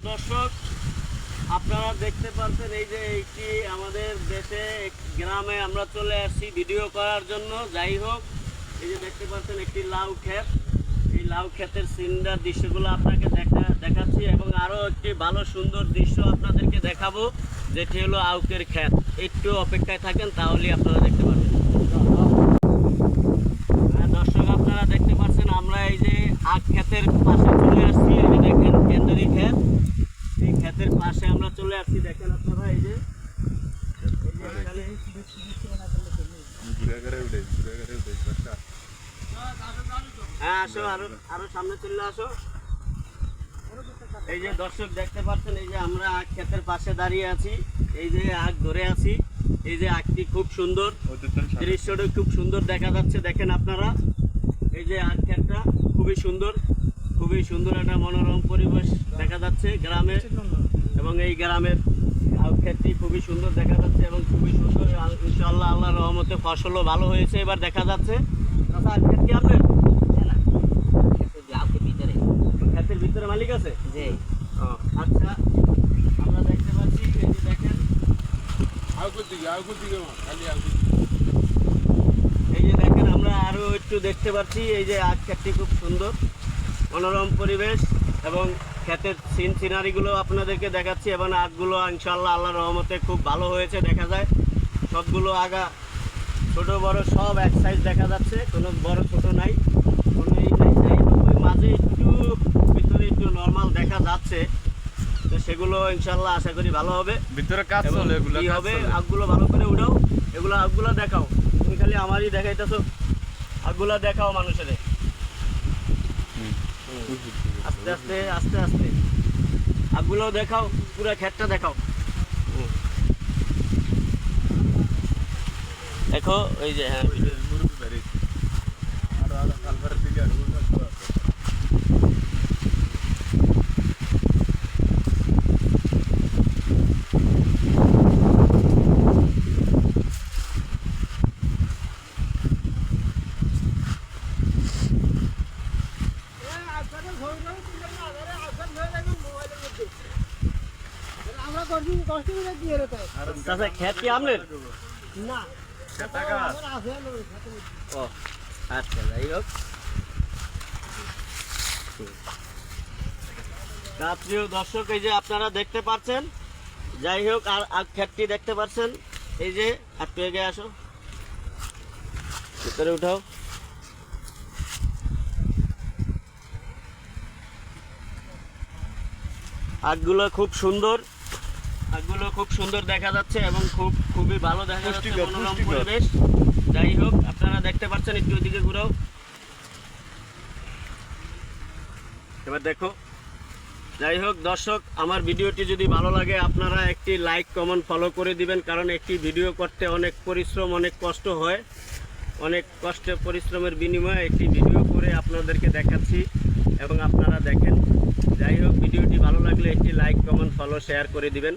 দর্শক, আপনারা দেখতে পাচ্ছেন এই যে একটি আমাদের দেশে গ্রামে আমরা চলে আসছি ভিডিও করার জন্য। যাই হোক, এই যে দেখতে পাচ্ছেন একটি লাউ ক্ষেত। এই লাউ ক্ষেতের সিনটার দৃশ্যগুলো আপনাকে দেখাচ্ছি এবং আরও একটি ভালো সুন্দর দৃশ্য আপনাদেরকে দেখাবো, যেটি হলো আউকের ক্ষেত। একটু অপেক্ষায় থাকেন, তাহলেই আপনারা দেখতে পাবেন। দর্শক, আপনারা দেখতে পাচ্ছেন আমরা এই যে আখ ক্ষেতের পাশে চলে আসছি। এই যে দেখেন কেন্দ্রী ক্ষেত, এই ক্ষেতের পাশে আমরা চলে আসছি। দেখেন আপনারা এই যে হ্যাঁ, আসো, আরো সামনে চলে আসো। এই যে দর্শক দেখতে পাচ্ছেন এই যে আমরা আখ ক্ষেতের পাশে দাঁড়িয়ে আছি, এই যে আখ ধরে আছি। এই যে আখটি খুব সুন্দর, দৃশ্যটা খুব সুন্দর দেখা যাচ্ছে। দেখেন আপনারা এই যে আখ ক্ষেতটা খুবই সুন্দর, খুবই সুন্দর একটা মনোরম পরিবেশ দেখা যাচ্ছে গ্রামে। এবং এই গ্রামের আখ ক্ষেতটি খুবই সুন্দর দেখা যাচ্ছে এবং খুবই সুন্দর। ইনশাআল্লাহ আল্লাহর রহমতে ফসলও ভালো হয়েছে এবার দেখা যাচ্ছে। আচ্ছা, আখ ক্ষেত কি আপনার? ক্ষেতের ভিতরে মালিক আছে? আচ্ছা, আমরা দেখতে পাচ্ছি এই যে দেখেন এই যে দেখেন আমরা আরো একটু দেখতে পাচ্ছি এই যে আখ ক্ষেতটি খুব সুন্দর মনোরম পরিবেশ এবং ক্ষেতের সিনারিগুলো আপনাদেরকে দেখাচ্ছি। এবং আখগুলো ইনশাআল্লাহ আল্লাহর রহমতে খুব ভালো হয়েছে দেখা যায়। সবগুলো আগা ছোট বড় সব এক সাইজ দেখা যাচ্ছে, কোনো বড় ছোট নাই, কোনো এই নাই। যাই হোক, ওই মাঝে একটু ভিতরে একটু নর্মাল দেখা যাচ্ছে, তো সেগুলো ইনশাআল্লাহ আশা করি ভালো হবে। ভিতরে কাজ চলে, এগুলো কি হবে, আখগুলো ভালো করে উঠাও। এগুলো আখগুলো দেখাও, তুমি খালি আমারই দেখাইতেছো। আখগুলো দেখাও মানুষের, আস্তে আস্তে আস্তে আস্তে আখগুলো দেখাও, পুরো ক্ষেতটা দেখাও। দেখো ওই যে হ্যাঁ, চাচা ক্ষেত কি আপনার? না, ও আচ্ছা, যাই হোক। প্রিয় দর্শক, এই যে আপনারা দেখতে পাচ্ছেন, যাই হোক, আর আখ ক্ষেতটি দেখতে পাচ্ছেন। এই যে একটু এগিয়ে আসো, ভিতরে উঠাও। আখগুলো খুব সুন্দর, আখগুলো খুব সুন্দর দেখা যাচ্ছে এবং খুবই ভালো দেখা যাচ্ছে, মনোরম পরিবেশ। যাই হোক, আপনারা দেখতে পাচ্ছেন, একটু ওইদিকে ঘুরাও। এবার দেখো। যাই হোক দর্শক, আমার ভিডিওটি যদি ভালো লাগে আপনারা একটি লাইক কমেন্ট ফলো করে দিবেন, কারণ একটি ভিডিও করতে অনেক পরিশ্রম, অনেক কষ্ট হয়। অনেক কষ্টে পরিশ্রমের বিনিময়ে একটি ভিডিও করে আপনাদেরকে দেখাচ্ছি এবং আপনারা দেখেন। যাই হোক, ভিডিওটি ভালো লাগলে একটি লাইক কমেন্ট ফলো শেয়ার করে দিবেন।